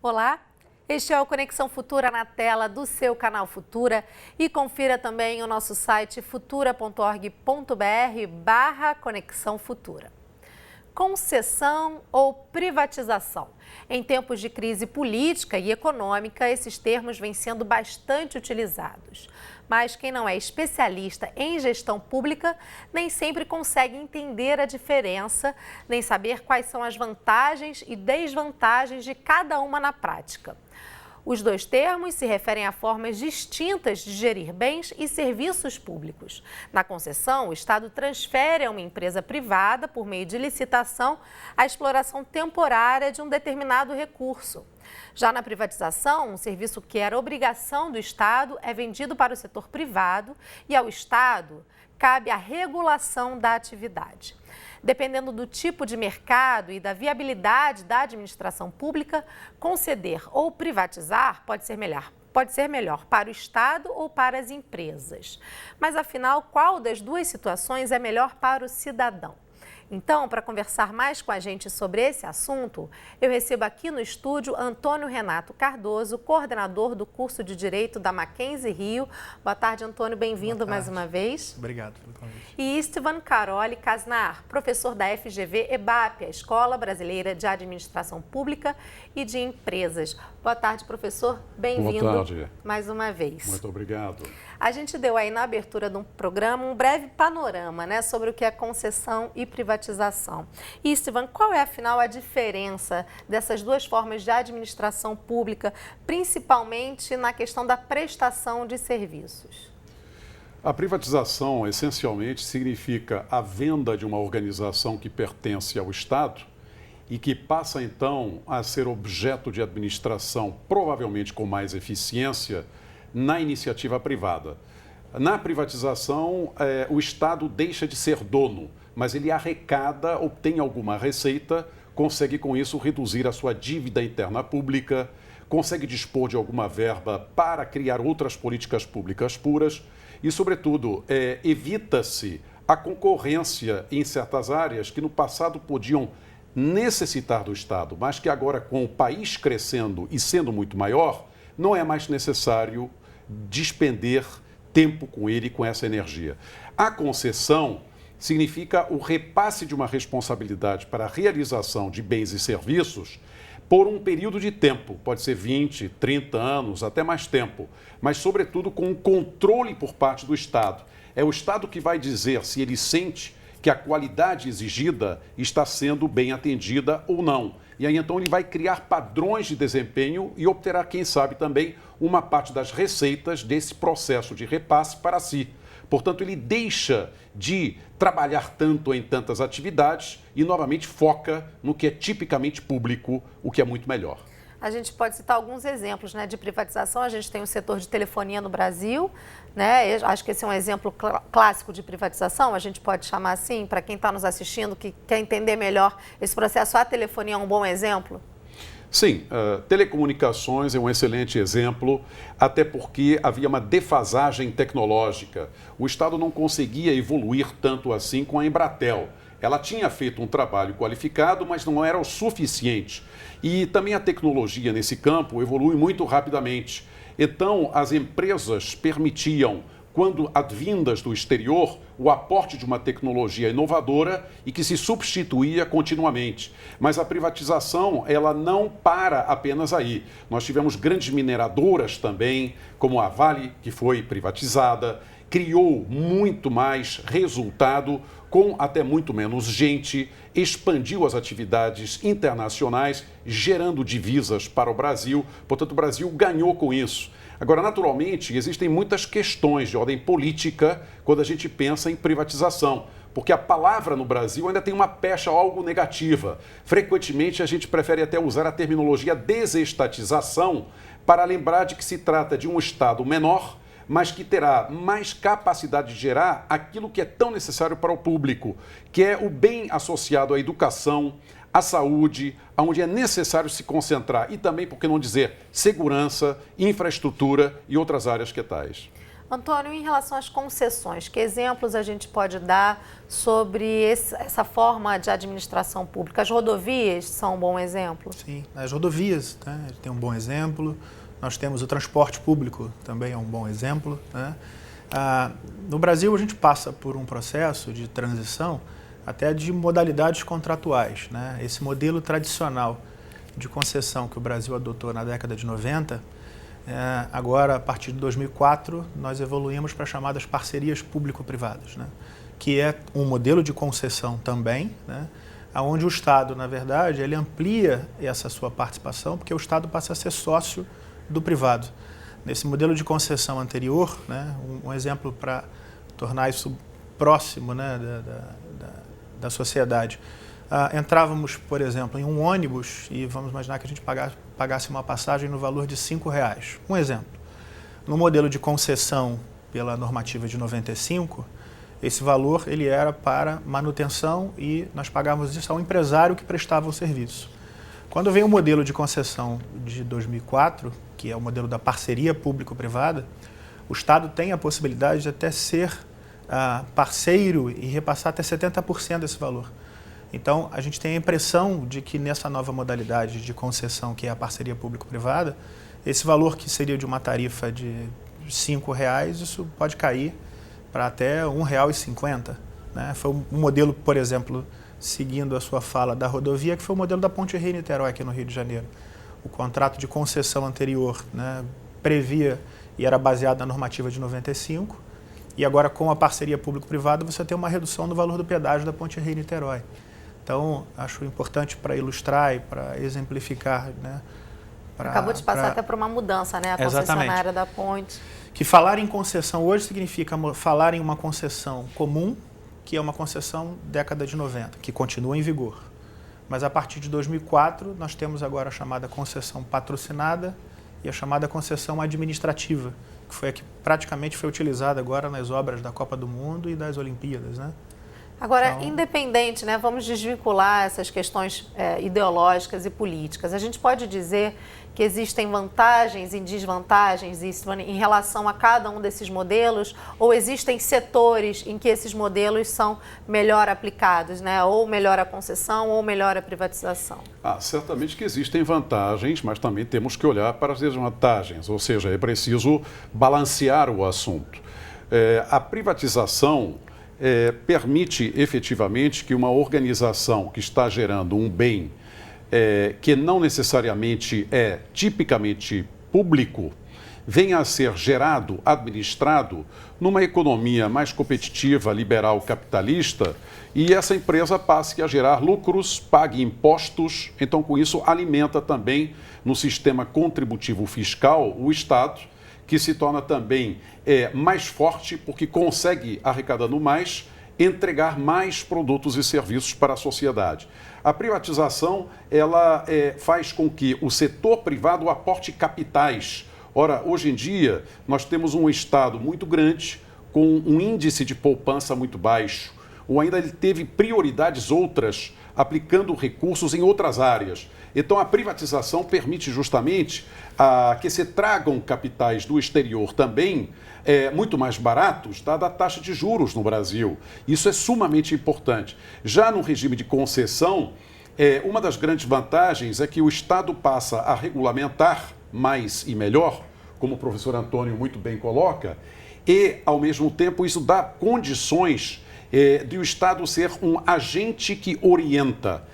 Olá, este é o Conexão Futura na tela do seu canal Futura e confira também o nosso site futura.org.br/Conexão Futura. Concessão ou privatização? Em tempos de crise política e econômica, esses termos vêm sendo bastante utilizados. Mas quem não é especialista em gestão pública nem sempre consegue entender a diferença, nem saber quais são as vantagens e desvantagens de cada uma na prática. Os dois termos se referem a formas distintas de gerir bens e serviços públicos. Na concessão, o Estado transfere a uma empresa privada, por meio de licitação, a exploração temporária de um determinado recurso. Já na privatização, um serviço que era obrigação do Estado é vendido para o setor privado e ao Estado cabe a regulação da atividade. Dependendo do tipo de mercado e da viabilidade da administração pública, conceder ou privatizar pode ser melhor para o Estado ou para as empresas. Mas, afinal, qual das duas situações é melhor para o cidadão? Então, para conversar mais com a gente sobre esse assunto, eu recebo aqui no estúdio Antônio Renato Cardoso, coordenador do curso de Direito da Mackenzie Rio. Boa tarde, Antônio, bem-vindo mais uma vez. Obrigado pelo convite. E Istvan Caroli Casnar, professor da FGV EBAP, a Escola Brasileira de Administração Pública e de Empresas. Boa tarde, professor, bem-vindo mais uma vez. Muito obrigado. A gente deu aí na abertura do programa um breve panorama, né, sobre o que é concessão e privatização. E, Istvan, qual é, afinal, a diferença dessas duas formas de administração pública, principalmente na questão da prestação de serviços? A privatização, essencialmente, significa a venda de uma organização que pertence ao Estado e que passa, então, a ser objeto de administração, provavelmente com mais eficiência, na iniciativa privada. Na privatização, o Estado deixa de ser dono, mas ele arrecada, obtém alguma receita, consegue com isso reduzir a sua dívida interna pública, consegue dispor de alguma verba para criar outras políticas públicas puras e, sobretudo, evita-se a concorrência em certas áreas que no passado podiam necessitar do Estado, mas que agora, com o país crescendo e sendo muito maior, não é mais necessário despender tempo com ele, com essa energia. A concessão significa o repasse de uma responsabilidade para a realização de bens e serviços por um período de tempo, pode ser 20, 30 anos, até mais tempo, mas sobretudo com um controle por parte do Estado. É o Estado que vai dizer se ele sente que a qualidade exigida está sendo bem atendida ou não. E aí, então, ele vai criar padrões de desempenho e obterá, quem sabe, também uma parte das receitas desse processo de repasse para si. Portanto, ele deixa de trabalhar tanto em tantas atividades e, novamente, foca no que é tipicamente público, o que é muito melhor. A gente pode citar alguns exemplos, né, de privatização. A gente tem o setor de telefonia no Brasil, né? Acho que esse é um exemplo clássico de privatização, a gente pode chamar assim, para quem está nos assistindo, que quer entender melhor esse processo. A telefonia é um bom exemplo? Sim, telecomunicações é um excelente exemplo, até porque havia uma defasagem tecnológica. O Estado não conseguia evoluir tanto assim com a Embratel. Ela tinha feito um trabalho qualificado, mas não era o suficiente. E também a tecnologia nesse campo evolui muito rapidamente. Então, as empresas permitiam, quando advindas do exterior, o aporte de uma tecnologia inovadora e que se substituía continuamente. Mas a privatização, ela não para apenas aí. Nós tivemos grandes mineradoras também, como a Vale, que foi privatizada, criou muito mais resultado com até muito menos gente, expandiu as atividades internacionais, gerando divisas para o Brasil. Portanto, o Brasil ganhou com isso. Agora, naturalmente, existem muitas questões de ordem política quando a gente pensa em privatização, porque a palavra no Brasil ainda tem uma pecha algo negativa. Frequentemente, a gente prefere até usar a terminologia desestatização para lembrar de que se trata de um Estado menor, mas que terá mais capacidade de gerar aquilo que é tão necessário para o público, que é o bem associado à educação, à saúde, onde é necessário se concentrar, e também, por que não dizer, segurança, infraestrutura e outras áreas que tais. Antônio, em relação às concessões, que exemplos a gente pode dar sobre essa forma de administração pública? As rodovias são um bom exemplo? Sim, as rodovias, né, tem um bom exemplo. Nós temos o transporte público, também é um bom exemplo, né? No Brasil, a gente passa por um processo de transição até de modalidades contratuais, né? Esse modelo tradicional de concessão que o Brasil adotou na década de 90, agora, a partir de 2004, nós evoluímos para as chamadas parcerias público-privadas, né? Que é um modelo de concessão também, né? Onde o Estado, na verdade, ele amplia essa sua participação, porque o Estado passa a ser sócio do privado. Nesse modelo de concessão anterior, né, um exemplo para tornar isso próximo, né, da sociedade, entrávamos, por exemplo, em um ônibus e vamos imaginar que a gente pagasse uma passagem no valor de R$5. Um exemplo. No modelo de concessão pela normativa de 95, esse valor ele era para manutenção e nós pagávamos isso ao empresário que prestava o serviço. Quando vem o modelo de concessão de 2004, que é o modelo da parceria público-privada, o Estado tem a possibilidade de até ser parceiro e repassar até 70% desse valor. Então, a gente tem a impressão de que nessa nova modalidade de concessão, que é a parceria público-privada, esse valor que seria de uma tarifa de R$5, isso pode cair para até R$1,50. Né? Foi um modelo, por exemplo, seguindo a sua fala da rodovia, que foi o modelo da Ponte Rio-Niterói aqui no Rio de Janeiro. O contrato de concessão anterior, né, previa e era baseado na normativa de 95, e agora com a parceria público-privada você tem uma redução no valor do pedágio da Ponte Rio-Niterói. Então, acho importante para ilustrar e para exemplificar. Né, acabou de passar até por uma mudança, né, a concessionária da ponte. Que falar em concessão hoje significa falar em uma concessão comum, que é uma concessão década de 90, que continua em vigor. Mas a partir de 2004, nós temos agora a chamada concessão patrocinada e a chamada concessão administrativa, que foi a que praticamente foi utilizada agora nas obras da Copa do Mundo e das Olimpíadas, né? Agora, então, independente, né, vamos desvincular essas questões ideológicas e políticas. A gente pode dizer que existem vantagens e desvantagens em relação a cada um desses modelos, ou existem setores em que esses modelos são melhor aplicados, né? Ou melhor a concessão ou melhor a privatização? Certamente que existem vantagens, mas também temos que olhar para as desvantagens, ou seja, é preciso balancear o assunto. A privatização permite efetivamente que uma organização que está gerando um bem que não necessariamente é tipicamente público, venha a ser gerado, administrado numa economia mais competitiva, liberal, capitalista, e essa empresa passe a gerar lucros, pague impostos, então com isso alimenta também no sistema contributivo fiscal o Estado, que se torna também mais forte porque consegue, arrecadando mais, entregar mais produtos e serviços para a sociedade. A privatização, ela faz com que o setor privado aporte capitais. Ora, hoje em dia, nós temos um Estado muito grande, com um índice de poupança muito baixo, ou ainda ele teve prioridades outras, aplicando recursos em outras áreas. Então, a privatização permite justamente que se tragam capitais do exterior também, muito mais baratos, dada a taxa de juros no Brasil. Isso é sumamente importante. Já no regime de concessão, uma das grandes vantagens é que o Estado passa a regulamentar mais e melhor, como o professor Antônio muito bem coloca, e, ao mesmo tempo, isso dá condições de o Estado ser um agente que orienta.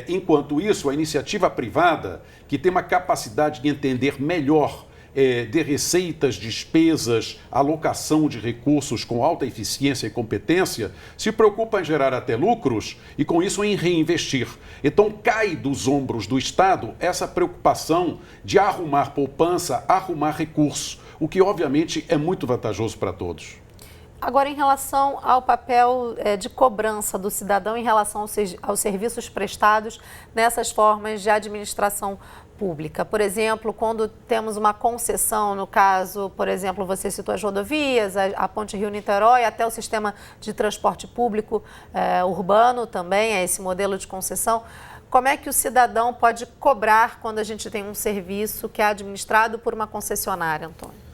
Enquanto isso, a iniciativa privada, que tem uma capacidade de entender melhor de receitas, despesas, alocação de recursos com alta eficiência e competência, se preocupa em gerar até lucros e, com isso, em reinvestir. Então, cai dos ombros do Estado essa preocupação de arrumar poupança, arrumar recursos, o que, obviamente, é muito vantajoso para todos. Agora, em relação ao papel de cobrança do cidadão em relação aos serviços prestados nessas formas de administração pública. Por exemplo, quando temos uma concessão, no caso, por exemplo, você citou as rodovias, a Ponte Rio-Niterói, até o sistema de transporte público urbano também, é esse modelo de concessão. Como é que o cidadão pode cobrar quando a gente tem um serviço que é administrado por uma concessionária, Antônio?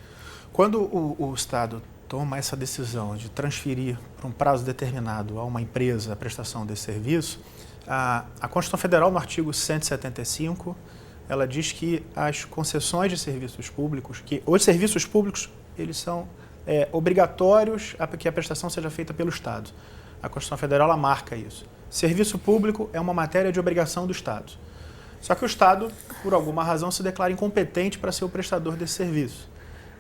Quando o Estado toma essa decisão de transferir por um prazo determinado a uma empresa a prestação desse serviço, a Constituição Federal, no artigo 175, ela diz que as concessões de serviços públicos, que os serviços públicos, eles são obrigatórios que a prestação seja feita pelo Estado. A Constituição Federal ela marca isso. Serviço público é uma matéria de obrigação do Estado. Só que o Estado, por alguma razão, se declara incompetente para ser o prestador desse serviço.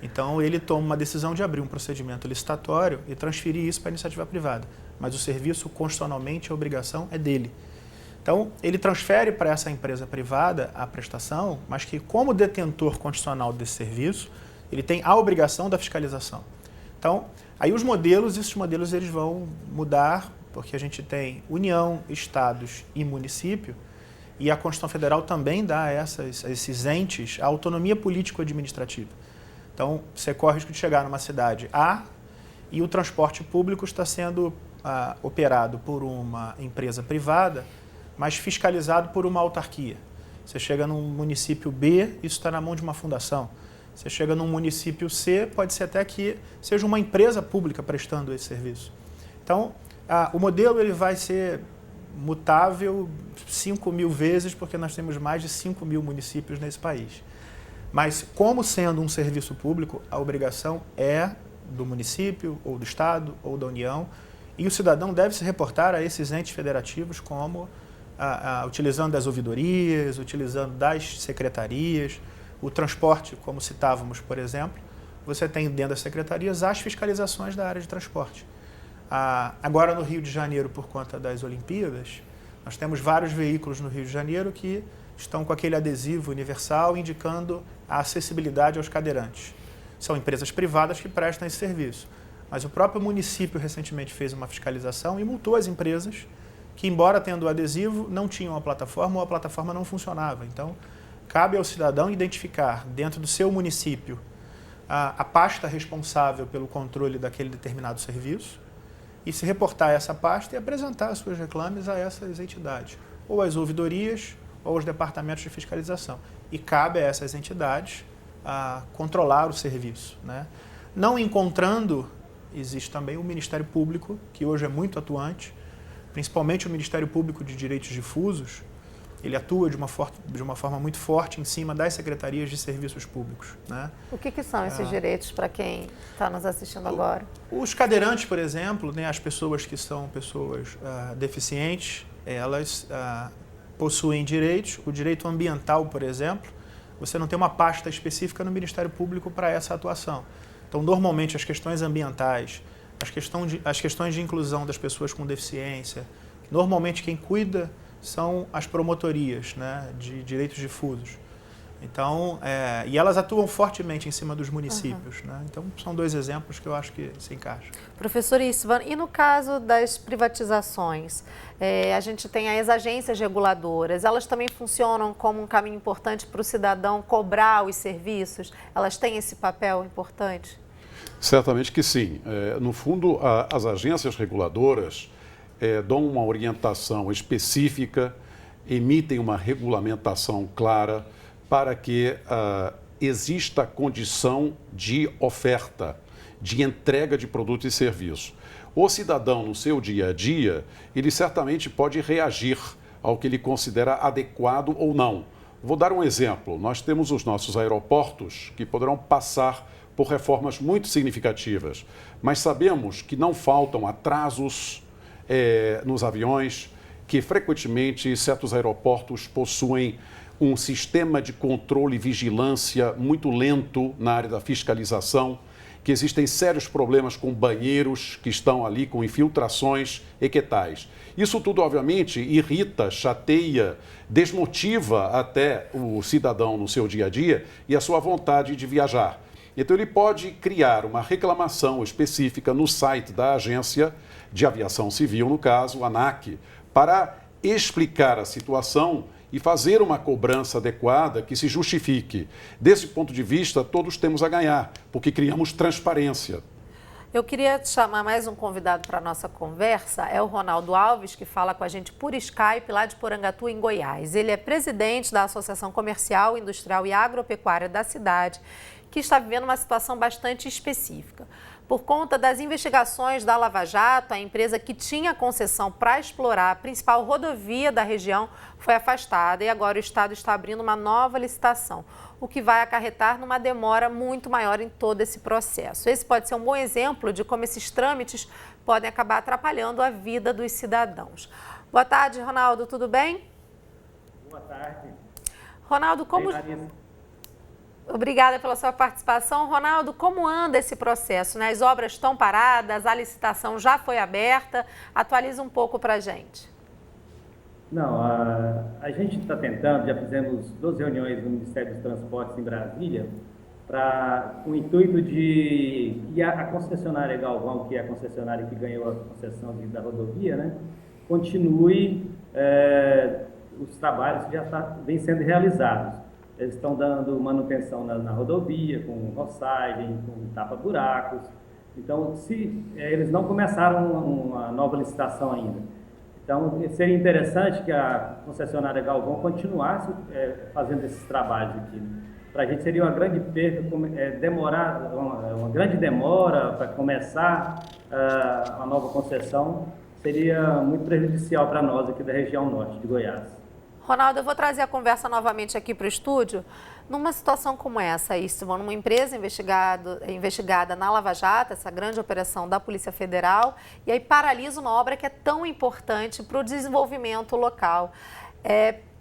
Então, ele toma uma decisão de abrir um procedimento licitatório e transferir isso para a iniciativa privada. Mas o serviço, constitucionalmente, a obrigação é dele. Então, ele transfere para essa empresa privada a prestação, mas que, como detentor constitucional desse serviço, ele tem a obrigação da fiscalização. Então, aí esses modelos eles vão mudar, porque a gente tem União, Estados e município, e a Constituição Federal também dá a esses entes a autonomia político-administrativa. Então, você corre o risco de chegar numa cidade A e o transporte público está sendo operado por uma empresa privada, mas fiscalizado por uma autarquia. Você chega num município B, isso está na mão de uma fundação. Você chega num município C, pode ser até que seja uma empresa pública prestando esse serviço. Então, o modelo ele vai ser mutável 5.000 vezes, porque nós temos mais de 5.000 municípios nesse país. Mas, como sendo um serviço público, a obrigação é do município, ou do Estado, ou da União, e o cidadão deve se reportar a esses entes federativos como utilizando das ouvidorias, utilizando das secretarias, o transporte, como citávamos, por exemplo, você tem dentro das secretarias as fiscalizações da área de transporte. Agora, no Rio de Janeiro, por conta das Olimpíadas, nós temos vários veículos no Rio de Janeiro que estão com aquele adesivo universal indicando a acessibilidade aos cadeirantes. São empresas privadas que prestam esse serviço. Mas o próprio município recentemente fez uma fiscalização e multou as empresas que, embora tendo o adesivo, não tinham a plataforma ou a plataforma não funcionava. Então, cabe ao cidadão identificar dentro do seu município a pasta responsável pelo controle daquele determinado serviço e se reportar a essa pasta e apresentar as suas reclames a essas entidades, ou às ouvidorias, ou aos departamentos de fiscalização. E cabe a essas entidades controlar o serviço, né? Não encontrando, existe também o Ministério Público, que hoje é muito atuante, principalmente o Ministério Público de Direitos Difusos. Ele atua de uma forma muito forte em cima das secretarias de serviços públicos, né? O que são esses direitos para quem está nos assistindo agora? Os cadeirantes, por exemplo, né, as pessoas que são pessoas deficientes, elas possuem direitos. O direito ambiental, por exemplo, você não tem uma pasta específica no Ministério Público para essa atuação. Então, normalmente, as questões ambientais, as questões de inclusão das pessoas com deficiência, normalmente quem cuida são as promotorias, né, de direitos difusos. Então, e elas atuam fortemente em cima dos municípios, né? Então, são dois exemplos que eu acho que se encaixam. Professor Istvan, e no caso das privatizações, a gente tem as agências reguladoras, elas também funcionam como um caminho importante para o cidadão cobrar os serviços? Elas têm esse papel importante? Certamente que sim. No fundo, as agências reguladoras dão uma orientação específica, emitem uma regulamentação clara para que exista condição de oferta, de entrega de produtos e serviços. O cidadão, no seu dia a dia, ele certamente pode reagir ao que ele considera adequado ou não. Vou dar um exemplo. Nós temos os nossos aeroportos que poderão passar por reformas muito significativas, mas sabemos que não faltam atrasos nos aviões, que frequentemente certos aeroportos possuem um sistema de controle e vigilância muito lento na área da fiscalização, que existem sérios problemas com banheiros que estão ali com infiltrações e que tais. Isso tudo, obviamente, irrita, chateia, desmotiva até o cidadão no seu dia a dia e a sua vontade de viajar. Então, ele pode criar uma reclamação específica no site da Agência de Aviação Civil, no caso, ANAC, para explicar a situação e fazer uma cobrança adequada que se justifique. Desse ponto de vista, todos temos a ganhar, porque criamos transparência. Eu queria chamar mais um convidado para a nossa conversa, é o Ronaldo Alves, que fala com a gente por Skype, lá de Porangatu, em Goiás. Ele é presidente da Associação Comercial, Industrial e Agropecuária da cidade, que está vivendo uma situação bastante específica. Por conta das investigações da Lava Jato, a empresa que tinha concessão para explorar a principal rodovia da região foi afastada e agora o Estado está abrindo uma nova licitação, o que vai acarretar numa demora muito maior em todo esse processo. Esse pode ser um bom exemplo de como esses trâmites podem acabar atrapalhando a vida dos cidadãos. Boa tarde, Ronaldo, tudo bem? Boa tarde. Ronaldo, como... Obrigada pela sua participação. Ronaldo, como anda esse processo, né? As obras estão paradas, a licitação já foi aberta. Atualiza um pouco para a gente. Não, a gente está tentando, já fizemos 12 reuniões no Ministério dos Transportes em Brasília, com o intuito de que a concessionária Galvão, que é a concessionária que ganhou a concessão da rodovia, né, continue os trabalhos que já vêm sendo realizados. Eles estão dando manutenção na rodovia, com roçagem, com tapa-buracos. Então, eles não começaram uma nova licitação ainda. Então, seria interessante que a concessionária Galvão continuasse fazendo esses trabalhos aqui. Para a gente seria uma grande perda, uma grande demora para começar a nova concessão, seria muito prejudicial para nós aqui da região norte de Goiás. Ronaldo, eu vou trazer a conversa novamente aqui para o estúdio. Numa situação como essa, numa empresa investigada na Lava Jato, essa grande operação da Polícia Federal, e aí paralisa uma obra que é tão importante para o desenvolvimento local.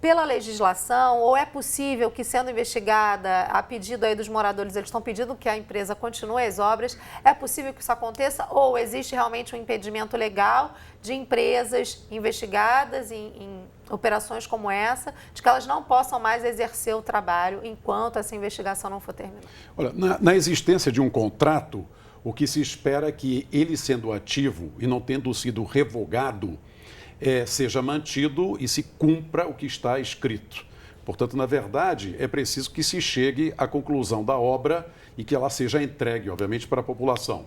Pela legislação, ou é possível que, sendo investigada, a pedido aí dos moradores, eles estão pedindo que a empresa continue as obras, é possível que isso aconteça, ou existe realmente um impedimento legal de empresas investigadas em operações como essa, de que elas não possam mais exercer o trabalho enquanto essa investigação não for terminada? Olha, na existência de um contrato, o que se espera é que ele, sendo ativo e não tendo sido revogado, seja mantido e se cumpra o que está escrito. Portanto, na verdade, é preciso que se chegue à conclusão da obra e que ela seja entregue, obviamente, para a população.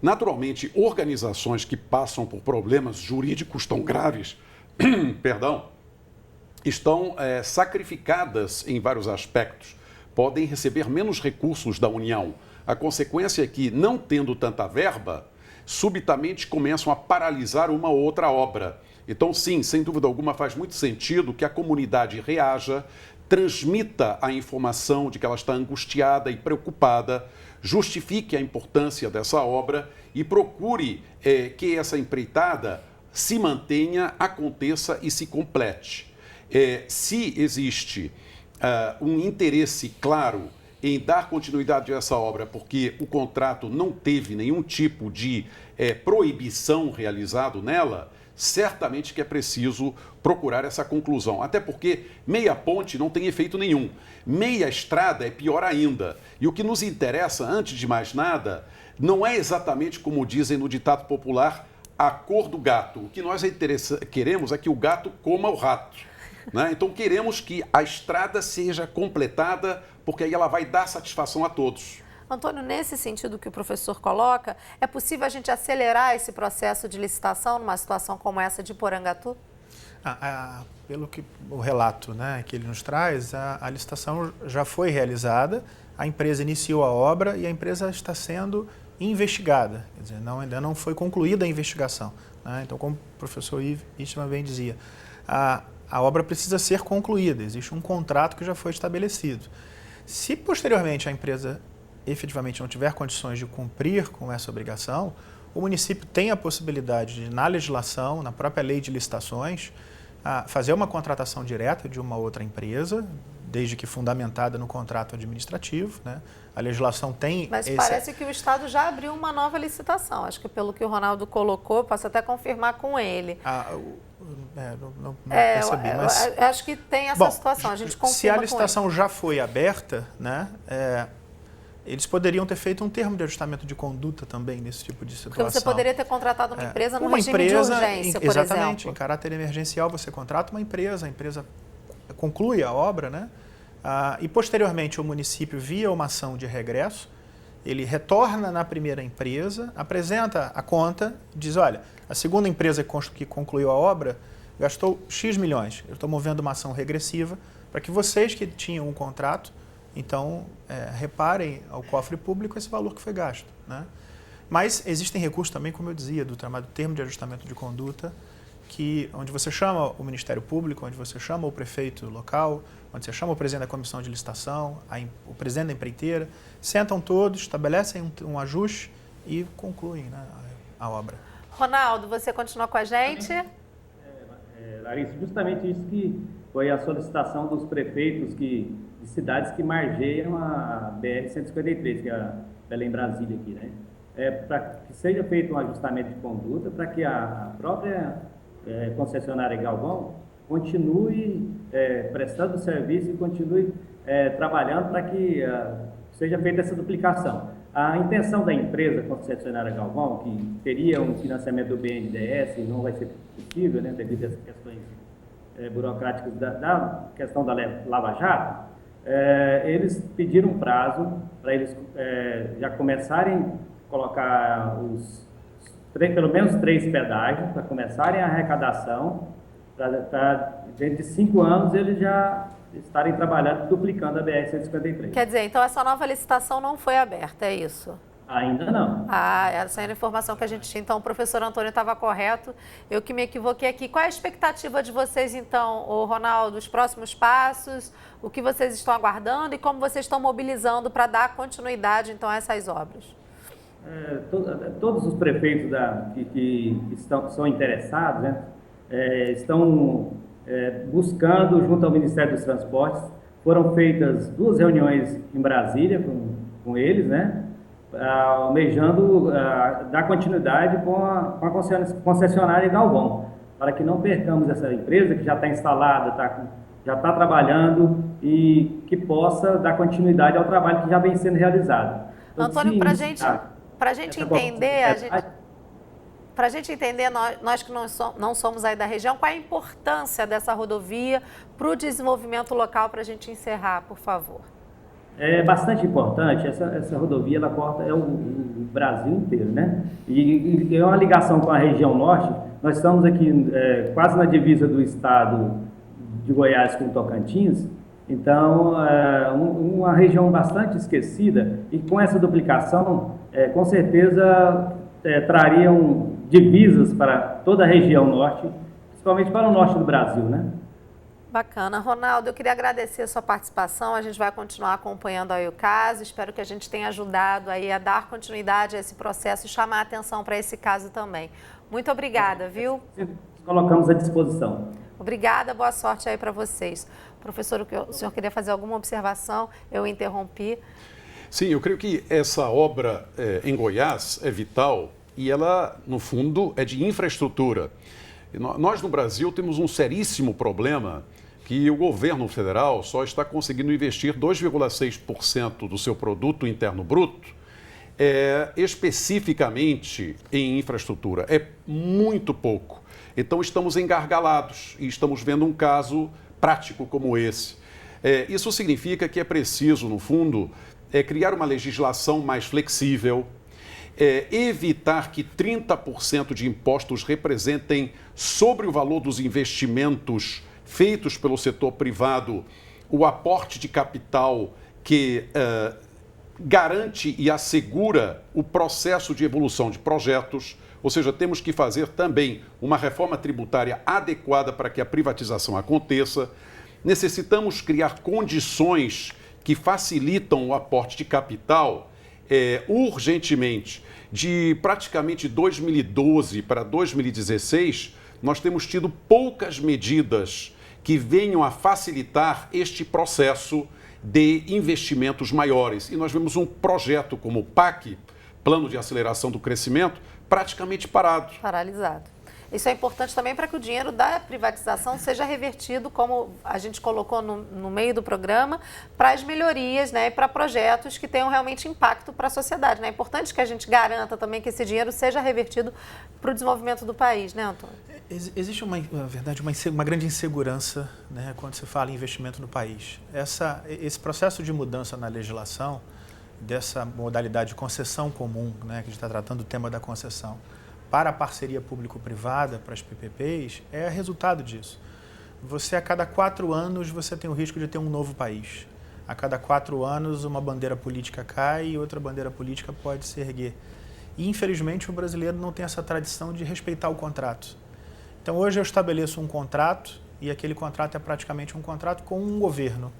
Naturalmente, organizações que passam por problemas jurídicos tão graves, estão sacrificadas em vários aspectos, podem receber menos recursos da União. A consequência é que, não tendo tanta verba, subitamente começam a paralisar uma ou outra obra. Então, sim, sem dúvida alguma, faz muito sentido que a comunidade reaja, transmita a informação de que ela está angustiada e preocupada, justifique a importância dessa obra e procure que essa empreitada se mantenha, aconteça e se complete. Se existe um interesse claro em dar continuidade a essa obra, porque o contrato não teve nenhum tipo de proibição realizado nela, certamente que é preciso procurar essa conclusão. Até porque meia ponte não tem efeito nenhum. Meia estrada é pior ainda. E o que nos interessa, antes de mais nada, não é exatamente como dizem no ditado popular, a cor do gato. O que nós queremos é que o gato coma o rato. Né? Então queremos que a estrada seja completada, porque aí ela vai dar satisfação a todos. Antônio, nesse sentido que o professor coloca, é possível a gente acelerar esse processo de licitação numa situação como essa de Porangatu? Pelo que o relato, né, que ele nos traz, a licitação já foi realizada, a empresa iniciou a obra e a empresa está sendo investigada. Quer dizer, ainda não foi concluída a investigação. Né? Então, como o professor Istvan bem dizia, a obra precisa ser concluída, existe um contrato que já foi estabelecido. Se posteriormente a empresa efetivamente não tiver condições de cumprir com essa obrigação, o município tem a possibilidade de, na legislação, na própria lei de licitações, fazer uma contratação direta de uma outra empresa, desde que fundamentada no contrato administrativo. Né? A legislação tem... Mas parece que o Estado já abriu uma nova licitação. Acho que pelo que o Ronaldo colocou, posso até confirmar com ele. Não percebi, mas... Acho que tem essa situação, a gente confirma. Se a licitação já foi aberta, né, eles poderiam ter feito um termo de ajustamento de conduta também nesse tipo de situação. Porque você poderia ter contratado uma empresa no regime de urgência, por exatamente, exemplo. Em caráter emergencial, você contrata uma empresa, a empresa conclui a obra, né? E posteriormente o município, via uma ação de regresso, ele retorna na primeira empresa, apresenta a conta, diz, olha, a segunda empresa que concluiu a obra gastou X milhões. Eu estou movendo uma ação regressiva para que vocês que tinham um contrato Então, reparem ao cofre público esse valor que foi gasto, né? Mas existem recursos também, como eu dizia, do chamado termo de ajustamento de conduta, onde você chama o Ministério Público, onde você chama o prefeito local, onde você chama o presidente da comissão de licitação, o presidente da empreiteira, sentam todos, estabelecem um ajuste e concluem, né, a obra. Ronaldo, você continua com a gente? Larissa, justamente isso que foi a solicitação dos prefeitos de cidades que margeiam a BR-153, que é a Belém Brasília aqui, né? Para que seja feito um ajustamento de conduta, para que a própria concessionária Galvão continue prestando serviço e continue trabalhando para que seja feita essa duplicação. A intenção da empresa concessionária Galvão, que teria um financiamento do BNDES e não vai ser possível, né, devido às questões burocráticas da questão da Lava Jato, eles pediram um prazo para eles já começarem a colocar pelo menos 3 pedágios, para começarem a arrecadação, para dentro de 5 anos eles já estarem trabalhando, duplicando a BR-153. Quer dizer, então essa nova licitação não foi aberta, é isso? Ainda não. Essa era a informação que a gente tinha. Então, o professor Antônio estava correto. Eu que me equivoquei aqui. Qual é a expectativa de vocês, então, Ronaldo, os próximos passos? O que vocês estão aguardando e como vocês estão mobilizando para dar continuidade, então, a essas obras? Todos os prefeitos que são interessados, né, estão buscando, junto ao Ministério dos Transportes, foram feitas 2 reuniões em Brasília com eles, né, almejando dar continuidade com a concessionária Galvão, para que não percamos essa empresa que já está instalada, já está trabalhando e que possa dar continuidade ao trabalho que já vem sendo realizado. Então, Antônio, para a gente entender, nós que não somos aí da região, qual é a importância dessa rodovia para o desenvolvimento local, para a gente encerrar, por favor? É bastante importante. Essa rodovia, ela corta o Brasil inteiro, né? E é uma ligação com a região norte. Nós estamos aqui quase na divisa do estado de Goiás com Tocantins. Então, uma região bastante esquecida, e com essa duplicação, com certeza trariam divisas para toda a região norte, principalmente para o norte do Brasil, né? Bacana. Ronaldo, eu queria agradecer a sua participação. A gente vai continuar acompanhando aí o caso. Espero que a gente tenha ajudado aí a dar continuidade a esse processo e chamar a atenção para esse caso também. Muito obrigada, viu? Colocamos à disposição. Obrigada, boa sorte aí para vocês. Professor, o senhor queria fazer alguma observação? Eu interrompi. Sim, eu creio que essa obra em Goiás é vital e ela, no fundo, é de infraestrutura. Nós, no Brasil, temos um seríssimo problema que o governo federal só está conseguindo investir 2,6% do seu produto interno bruto especificamente em infraestrutura. É muito pouco. Então, estamos engargalados e estamos vendo um caso prático como esse. Isso significa que é preciso, no fundo, criar uma legislação mais flexível, evitar que 30% de impostos representem sobre o valor dos investimentos feitos pelo setor privado o aporte de capital que garante e assegura o processo de evolução de projetos. Ou seja, temos que fazer também uma reforma tributária adequada para que a privatização aconteça. Necessitamos criar condições que facilitam o aporte de capital urgentemente. De praticamente 2012 para 2016, nós temos tido poucas medidas que venham a facilitar este processo de investimentos maiores. E nós vemos um projeto como o PAC, Plano de Aceleração do Crescimento, praticamente parado. Paralisado. Isso é importante também para que o dinheiro da privatização seja revertido, como a gente colocou no meio do programa, para as melhorias, né, e para projetos que tenham realmente impacto para a sociedade, né? É importante que a gente garanta também que esse dinheiro seja revertido para o desenvolvimento do país, né, Antônio? Existe, na verdade, uma grande insegurança, né, quando se fala em investimento no país. Esse processo de mudança na legislação, dessa modalidade de concessão comum, né, que a gente está tratando do tema da concessão, para a parceria público-privada, para as PPPs, é resultado disso. A cada 4 anos, você tem o risco de ter um novo país. A cada 4 anos, uma bandeira política cai e outra bandeira política pode se erguer. E, infelizmente, o brasileiro não tem essa tradição de respeitar o contrato. Então, hoje eu estabeleço um contrato e aquele contrato é praticamente um contrato com um governo,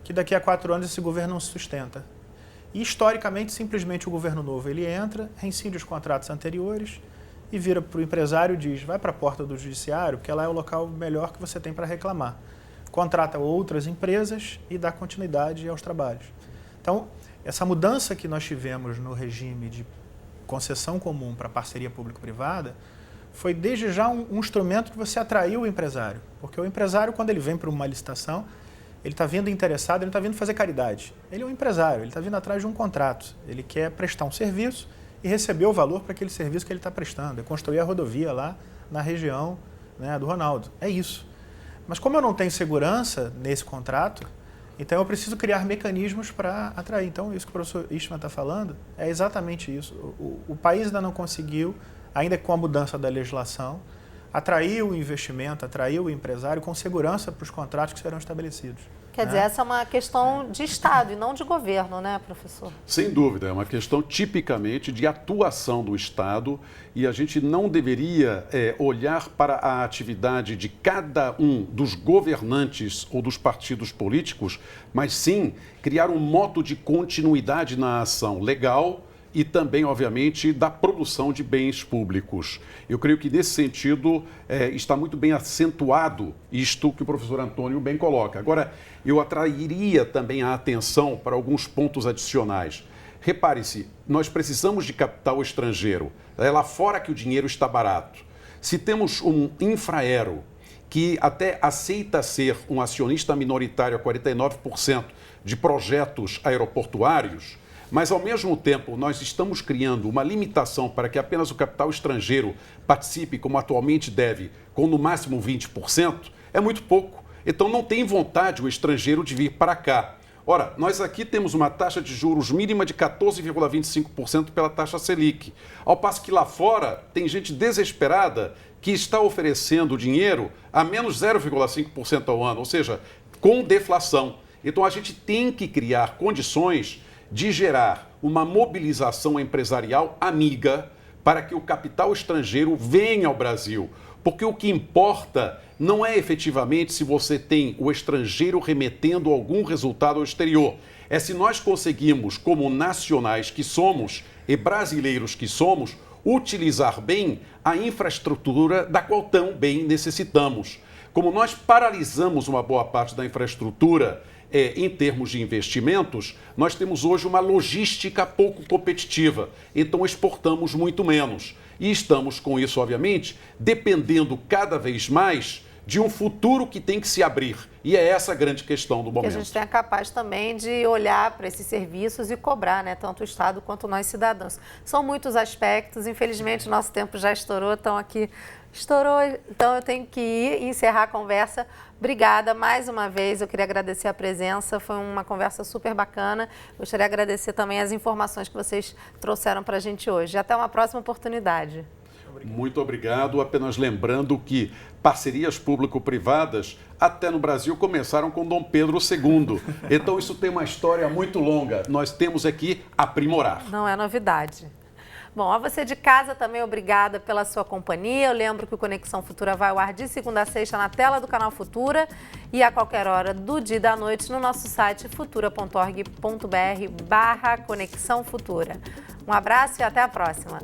que daqui a 4 anos esse governo não se sustenta. E, historicamente, simplesmente o governo novo, ele entra, reincide os contratos anteriores e vira para o empresário e diz, vai para a porta do judiciário, porque lá é o local melhor que você tem para reclamar. Contrata outras empresas e dá continuidade aos trabalhos. Então, essa mudança que nós tivemos no regime de concessão comum para parceria público-privada foi desde já um instrumento que você atraiu o empresário. Porque o empresário, quando ele vem para uma licitação, ele está vindo interessado, ele não está vindo fazer caridade. Ele é um empresário, ele está vindo atrás de um contrato. Ele quer prestar um serviço e receber o valor para aquele serviço que ele está prestando. É construir a rodovia lá na região, né, do Ronaldo. É isso. Mas como eu não tenho segurança nesse contrato, então eu preciso criar mecanismos para atrair. Então, isso que o professor Eastman está falando é exatamente isso. O país ainda não conseguiu, ainda com a mudança da legislação, atrair o investimento, atrair o empresário com segurança para os contratos que serão estabelecidos. Quer dizer, essa é uma questão de Estado e não de governo, né, professor? Sem dúvida, é uma questão tipicamente de atuação do Estado e a gente não deveria olhar para a atividade de cada um dos governantes ou dos partidos políticos, mas sim criar um modo de continuidade na ação legal e também, obviamente, da produção de bens públicos. Eu creio que, nesse sentido, está muito bem acentuado isto que o professor Antônio bem coloca. Agora, eu atrairia também a atenção para alguns pontos adicionais. Repare-se, nós precisamos de capital estrangeiro. É lá fora que o dinheiro está barato. Se temos um Infraero, que até aceita ser um acionista minoritário a 49% de projetos aeroportuários, mas, ao mesmo tempo, nós estamos criando uma limitação para que apenas o capital estrangeiro participe, como atualmente deve, com no máximo 20%, é muito pouco. Então, não tem vontade o estrangeiro de vir para cá. Ora, nós aqui temos uma taxa de juros mínima de 14,25% pela taxa Selic, ao passo que lá fora tem gente desesperada que está oferecendo dinheiro a menos 0,5% ao ano, ou seja, com deflação. Então, a gente tem que criar condições de gerar uma mobilização empresarial amiga para que o capital estrangeiro venha ao Brasil. Porque o que importa não é efetivamente se você tem o estrangeiro remetendo algum resultado ao exterior. É se nós conseguimos, como nacionais que somos e brasileiros que somos, utilizar bem a infraestrutura da qual tão bem necessitamos. Como nós paralisamos uma boa parte da infraestrutura, em termos de investimentos, nós temos hoje uma logística pouco competitiva, então exportamos muito menos. E estamos com isso, obviamente, dependendo cada vez mais de um futuro que tem que se abrir. E é essa a grande questão do momento. Que a gente tenha capaz também de olhar para esses serviços e cobrar, né, tanto o Estado quanto nós cidadãos. São muitos aspectos, infelizmente nosso tempo já estourou, estourou, então eu tenho que ir e encerrar a conversa. Obrigada mais uma vez, eu queria agradecer a presença, foi uma conversa super bacana. Gostaria de agradecer também as informações que vocês trouxeram para a gente hoje. Até uma próxima oportunidade. Muito obrigado. Apenas lembrando que parcerias público-privadas, até no Brasil, começaram com Dom Pedro II. Então isso tem uma história muito longa. Nós temos aqui aprimorar. Não é novidade. Bom, a você de casa também, obrigada pela sua companhia. Eu lembro que o Conexão Futura vai ao ar de segunda a sexta na tela do canal Futura e a qualquer hora do dia e da noite no nosso site futura.org.br/Conexão Futura. Um abraço e até a próxima.